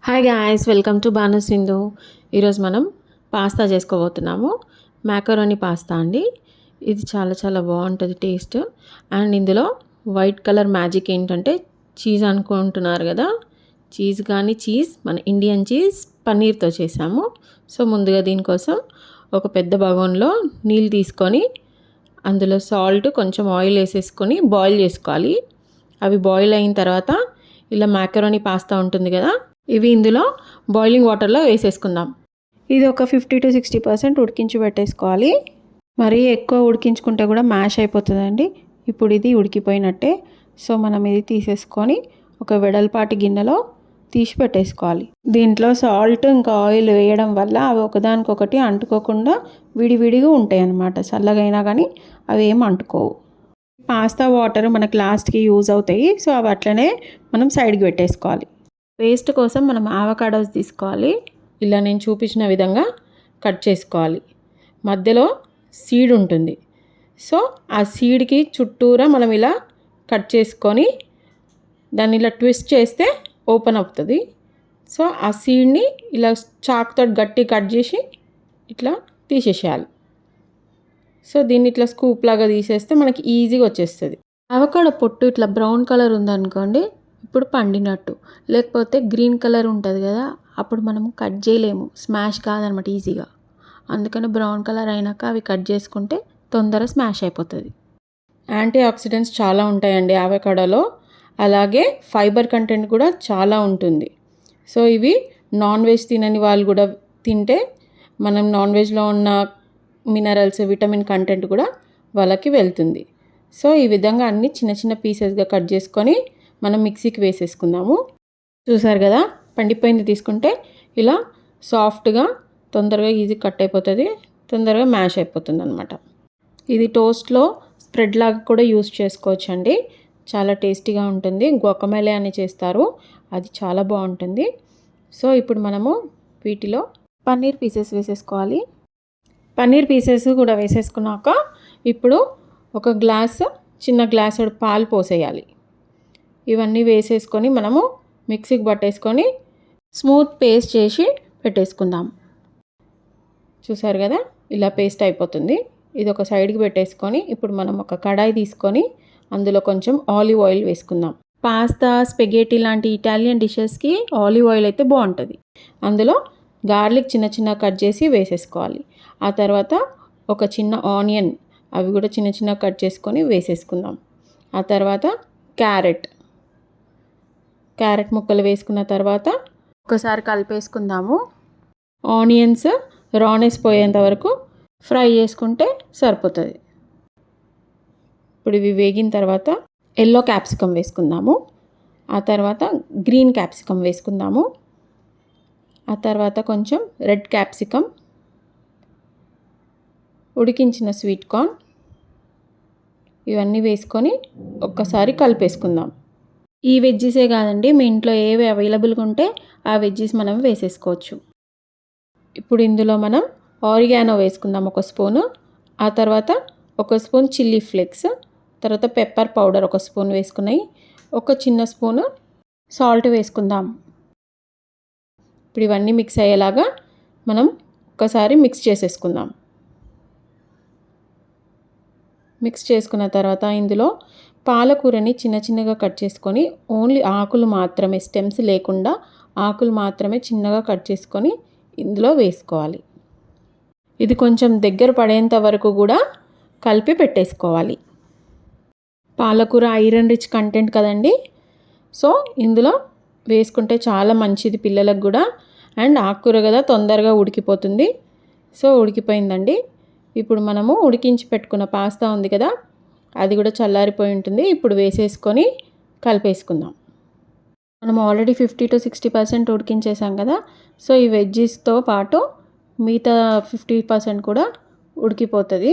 Hi guys, welcome to Banu Sindhu. ఈరోజు మనం pasta చేసుకోబోతున్నాము. Macaroni pasta అండి. ఇది చాలా చాలా బాగుంటుంది టేస్ట్. అండ్ ఇందులో వైట్ కలర్ మ్యాజిక్ ఏంటంటే చీజ్ అనుకుంటున్నారు కదా, చీజ్ కానీ మన ఇండియన్ చీజ్ పన్నీర్తో చేసాము. సో ముందుగా దీనికోసం ఒక పెద్ద బగోన్లో నీళ్ళు తీసుకొని అందులో సాల్ట్ కొంచెం ఆయిల్ వేసేసుకొని బాయిల్ చేసుకోవాలి. అవి బాయిల్ అయిన తర్వాత ఇలా మ్యాకరోనీ పాస్తా ఉంటుంది కదా, ఇవి ఇందులో బాయిలింగ్ వాటర్లో వేసేసుకుందాం. ఇది ఒక 50 to 60% ఉడికించి పెట్టేసుకోవాలి. మరీ ఎక్కువ ఉడికించుకుంటే కూడా మ్యాష్ అయిపోతుందండి. ఇప్పుడు ఇది ఉడికిపోయినట్టే. సో మనం ఇది తీసేసుకొని ఒక వెడల్పాటి గిన్నెలో తీసి పెట్టేసుకోవాలి. దీంట్లో సాల్ట్ ఇంకా ఆయిల్ వేయడం వల్ల అవి ఒకదానికొకటి అంటుకోకుండా విడివిడిగా ఉంటాయి అన్నమాట. చల్లగైనా కానీ అవి ఏం అంటుకోవు. పాస్తా వాటర్ మనకు లాస్ట్కి యూజ్ అవుతాయి. సో అవి అట్లనే మనం సైడ్కి పెట్టేసుకోవాలి. పేస్ట్ కోసం మనం ఆవకాడోస్ తీసుకోవాలి. ఇలా నేను చూపించిన విధంగా కట్ చేసుకోవాలి. మధ్యలో సీడ్ ఉంటుంది. సో ఆ సీడ్కి చుట్టూరా మనం ఇలా కట్ చేసుకొని దాన్ని ఇలా ట్విస్ట్ చేస్తే ఓపెన్ అవుతుంది. సో ఆ సీడ్ని ఇలా చాక్తో గట్టి కట్ చేసి ఇట్లా తీసేసేయాలి. సో దీన్ని ఇట్లా స్కూప్ లాగా తీసేస్తే మనకి ఈజీగా వచ్చేస్తుంది. ఆవకాడో పొట్టు ఇట్లా బ్రౌన్ కలర్ ఉందనుకోండి, ఇప్పుడు పండినట్టు. లేకపోతే గ్రీన్ కలర్ ఉంటుంది కదా, అప్పుడు మనం కట్ చేయలేము, స్మాష్ కాదనమాట ఈజీగా. అందుకని బ్రౌన్ కలర్ అయినాక అవి కట్ చేసుకుంటే తొందరగా స్మాష్ అయిపోతుంది. యాంటీ ఆక్సిడెంట్స్ చాలా ఉంటాయండి ఆవకాడోలో. అలాగే ఫైబర్ కంటెంట్ కూడా చాలా ఉంటుంది. సో ఇవి నాన్ వెజ్ తినని వాళ్ళు కూడా తింటే మనం నాన్ వెజ్లో ఉన్న మినరల్స్, విటమిన్ కంటెంట్ కూడా వాళ్ళకి వెళ్తుంది. సో ఈ విధంగా అన్ని చిన్న చిన్న పీసెస్గా కట్ చేసుకొని మనం మిక్సీకి వేసేసుకుందాము. చూసారు కదా, పండిపోయింది తీసుకుంటే ఇలా సాఫ్ట్గా తొందరగా ఈజీ కట్ అయిపోతుంది, తొందరగా మ్యాష్ అయిపోతుంది అనమాట. ఇది టోస్ట్లో స్ప్రెడ్ లాగా కూడా యూస్ చేసుకోవచ్చు అండి. చాలా టేస్టీగా ఉంటుంది. గువాకమెలే అని చేస్తారు, అది చాలా బాగుంటుంది. సో ఇప్పుడు మనము వీటిలో పన్నీర్ పీసెస్ వేసేసుకోవాలి. పన్నీర్ పీసెస్ కూడా వేసేసుకున్నాక ఇప్పుడు ఒక చిన్న గ్లాసు పాలు పోసేయాలి. ఇవన్నీ వేసేసుకొని మనము మిక్సీకి పట్టేసుకొని స్మూత్ పేస్ట్ చేసి పెట్టేసుకుందాం. చూసారు కదా, ఇలా పేస్ట్ అయిపోతుంది. ఇది ఒక సైడ్కి పెట్టేసుకొని ఇప్పుడు మనం ఒక కడాయి తీసుకొని అందులో కొంచెం ఆలివ్ ఆయిల్ వేసుకుందాం. పాస్తా, స్పెగేటీ లాంటి ఇటాలియన్ డిషెస్కి ఆలివ్ ఆయిల్ అయితే బాగుంటుంది. అందులో గార్లిక్ చిన్న చిన్న కట్ చేసి వేసేసుకోవాలి. ఆ తర్వాత ఒక చిన్న ఆనియన్, అవి కూడా చిన్న చిన్న కట్ చేసుకొని వేసేసుకుందాం. ఆ తర్వాత క్యారెట్ ముక్కలు వేసుకున్న తర్వాత ఒకసారి కలిపేసుకుందాము. ఆనియన్స్ రానెస్ పోయేంత వరకు ఫ్రై చేసుకుంటే సరిపోతుంది. ఇప్పుడు ఇవి వేగిన తర్వాత ఎల్లో క్యాప్సికమ్ వేసుకుందాము. ఆ తర్వాత గ్రీన్ క్యాప్సికమ్ వేసుకుందాము. ఆ తర్వాత కొంచెం రెడ్ క్యాప్సికమ్, ఉడికించిన స్వీట్ కార్న్, ఇవన్నీ వేసుకొని ఒక్కసారి కలిపేసుకుందాం. ఈ వెజ్జీసే కాదండి, మీ ఇంట్లో ఏవి అవైలబుల్గా ఉంటే ఆ వెజ్జీస్ మనం వేసేసుకోవచ్చు. ఇప్పుడు ఇందులో మనం ఆరిగానో వేసుకుందాం ఒక స్పూను. ఆ తర్వాత ఒక స్పూన్ చిల్లీ ఫ్లేక్స్, తర్వాత పెప్పర్ పౌడర్ ఒక స్పూన్ వేసుకున్నాయి. ఒక చిన్న స్పూను సాల్ట్ వేసుకుందాం. ఇప్పుడు ఇవన్నీ మిక్స్ అయ్యేలాగా మనం ఒకసారి మిక్స్ చేసేసుకుందాం. మిక్స్ చేసుకున్న తర్వాత ఇందులో పాలకూరని చిన్న చిన్నగా కట్ చేసుకొని ఓన్లీ ఆకులు మాత్రమే, స్టెమ్స్ లేకుండా ఆకులు మాత్రమే చిన్నగా కట్ చేసుకొని ఇందులో వేసుకోవాలి. ఇది కొంచెం దగ్గర పడేంత వరకు కూడా కలిపి పెట్టేసుకోవాలి. పాలకూర ఐరన్ రిచ్ కంటెంట్ కదండి, సో ఇందులో వేసుకుంటే చాలా మంచిది పిల్లలకు కూడా. అండ్ ఆకుకూర కదా, తొందరగా ఉడికిపోతుంది. సో ఉడికిపోయిందండి. ఇప్పుడు మనము ఉడికించి పెట్టుకున్న పాస్తా ఉంది కదా, అది కూడా చల్లారిపోయి ఉంటుంది. ఇప్పుడు వేసేసుకొని కలిపేసుకుందాం. మనం ఆల్రెడీ 50 to 60% ఉడికించేసాం కదా, సో ఈ వెజ్జీస్తో పాటు మిగతా 50% కూడా ఉడికిపోతుంది.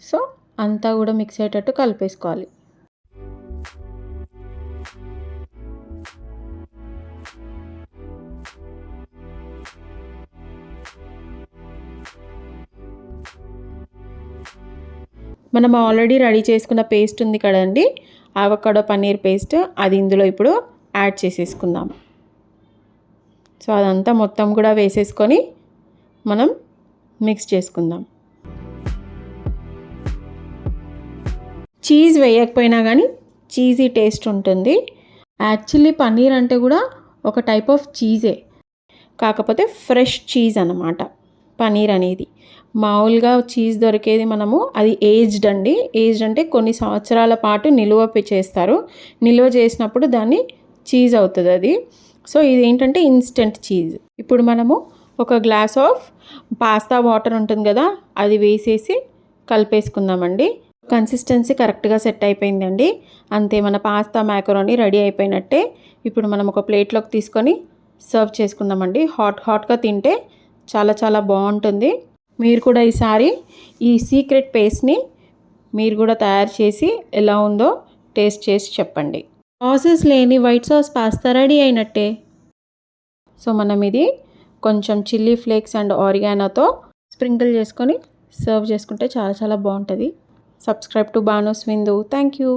సో అంతా కూడా మిక్స్ అయ్యేటట్టు కలిపేసుకోవాలి. మనం ఆల్రెడీ రెడీ చేసుకున్న పేస్ట్ ఉంది కదండి, ఆవకాడో పన్నీర్ పేస్ట్, అది ఇందులో ఇప్పుడు యాడ్ చేసేసుకుందాం. సో అదంతా మొత్తం కూడా వేసేసుకొని మనం మిక్స్ చేసుకుందాం. చీజ్ వేయకపోయినా కానీ చీజీ టేస్ట్ ఉంటుంది. యాక్చువల్లీ పన్నీర్ అంటే కూడా ఒక టైప్ ఆఫ్ చీజే, కాకపోతే ఫ్రెష్ చీజ్ అన్నమాట పన్నీర్ అనేది. మామూలుగా చీజ్ దొరికేది మనము అది ఏజ్డ్ అండి. ఏజ్డ్ అంటే కొన్ని సంవత్సరాల పాటు నిల్వ చేస్తారు. నిల్వ చేసినప్పుడు దాన్ని చీజ్ అవుతుంది అది. సో ఇదేంటంటే ఇన్స్టెంట్ చీజ్. ఇప్పుడు మనము ఒక గ్లాస్ ఆఫ్ పాస్తా వాటర్ ఉంటుంది కదా, అది వేసేసి కలిపేసుకుందామండి. కన్సిస్టెన్సీ కరెక్ట్గా సెట్ అయిపోయిందండి. అంతే, మన పాస్తా మ్యాకరోనీ రెడీ అయిపోయినట్టే. ఇప్పుడు మనం ఒక ప్లేట్లోకి తీసుకొని సర్వ్ చేసుకుందామండి. హాట్గా తింటే చాలా చాలా బాగుంటుంది. మీరు కూడా ఈసారి ఈ సీక్రెట్ పేస్ట్ని మీరు కూడా తయారు చేసి ఎలా ఉందో టేస్ట్ చేసి చెప్పండి. సాసెస్ లేని వైట్ సాస్ పాస్తా రెడీ అయినట్టే. సో మనం ఇది కొంచెం చిల్లీ ఫ్లేక్స్ అండ్ ఆరిగానోతో స్ప్రింకిల్ చేసుకొని సర్వ్ చేసుకుంటే చాలా చాలా బాగుంటుంది. సబ్స్క్రైబ్ టు బానోస్ విందు. Thank you.